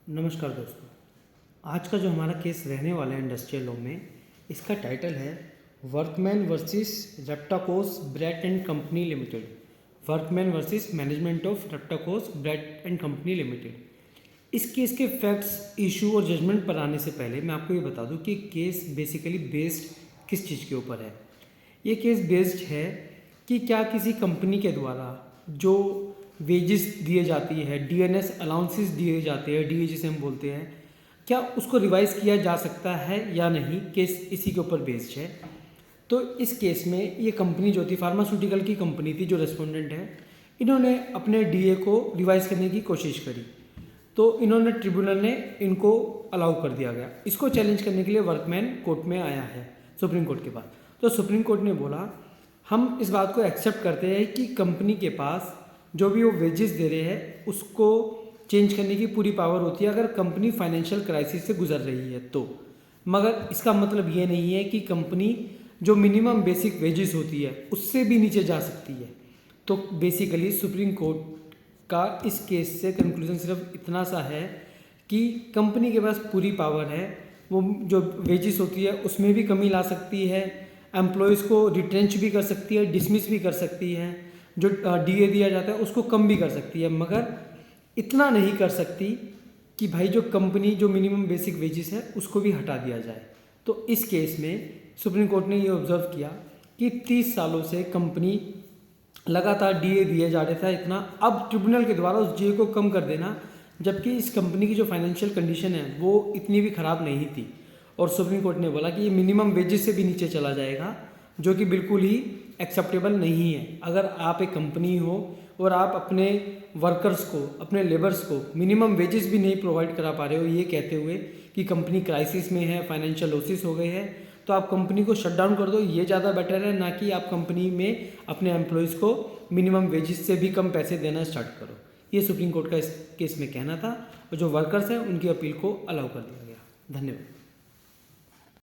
नमस्कार दोस्तों। आज का जो हमारा केस रहने वाला है इंडस्ट्रियल लॉ में, इसका टाइटल है workman versus Reptakos Brett and company limited. Workman versus management of Reptakos Brett and company limited. इस केस के फैक्ट्स, इशू और जजमेंट पर आने से पहले मैं आपको ये बता दूं कि केस बेसिकली बेस्ड किस चीज़ के ऊपर है। ये केस बेस्ड है कि क्या किसी कंपनी के द्वारा जो वेजेस दिए जाती है, डीएनएस अलाउंसेस दिए जाते हैं, डीए जिसे हम बोलते हैं, क्या उसको रिवाइज किया जा सकता है या नहीं। केस इसी के ऊपर बेस्ड है। तो इस केस में ये कंपनी जो थी, फार्मास्यूटिकल की कंपनी थी जो रेस्पोंडेंट है, इन्होंने अपने डीए को रिवाइज करने की कोशिश करी, तो इन्होंने ट्रिब्यूनल ने इनको अलाउ कर दिया गया। इसको चैलेंज करने के लिए वर्कमैन कोर्ट में आया है सुप्रीम कोर्ट के पास। तो सुप्रीम कोर्ट ने बोला हम इस बात को एक्सेप्ट करते हैं कि कंपनी के पास जो भी वो वेजेस दे रहे हैं उसको चेंज करने की पूरी पावर होती है अगर कंपनी फाइनेंशियल क्राइसिस से गुजर रही है तो। मगर इसका मतलब ये नहीं है कि कंपनी जो मिनिमम बेसिक वेजेस होती है उससे भी नीचे जा सकती है। तो बेसिकली सुप्रीम कोर्ट का इस केस से कंक्लूजन सिर्फ इतना सा है कि कंपनी के पास पूरी पावर है, वो जो वेजेस होती है उसमें भी कमी ला सकती है, एम्प्लॉयज़ को रिट्रेंच भी कर सकती है, डिसमिस भी कर सकती है, जो डीए दिया जाता है उसको कम भी कर सकती है, मगर इतना नहीं कर सकती कि भाई जो कंपनी जो मिनिमम बेसिक वेजेस है उसको भी हटा दिया जाए। तो इस केस में सुप्रीम कोर्ट ने ये ऑब्जर्व किया कि 30 सालों से कंपनी लगातार डीए दिया जा रहा था इतना, अब ट्रिब्यूनल के द्वारा उस डीए को कम कर देना, जबकि इस कंपनी की जो फाइनेंशियल कंडीशन है वो इतनी भी ख़राब नहीं थी। और सुप्रीम कोर्ट ने बोला कि ये मिनिमम वेजेस से भी नीचे चला जाएगा, जो कि बिल्कुल ही एक्सेप्टेबल नहीं है। अगर आप एक कंपनी हो और आप अपने वर्कर्स को, अपने लेबर्स को मिनिमम वेजेस भी नहीं प्रोवाइड करा पा रहे हो, ये कहते हुए कि कंपनी क्राइसिस में है, फाइनेंशियल लॉसेस हो गए हैं, तो आप कंपनी को शट डाउन कर दो। ये ज़्यादा बेटर है, ना कि आप कंपनी में अपने एम्प्लॉयज़ को मिनिमम वेजेस से भी कम पैसे देना स्टार्ट करो। ये सुप्रीम कोर्ट का इस केस में कहना था, और जो वर्कर्स हैं उनकी अपील को अलाउ कर दिया गया। धन्यवाद।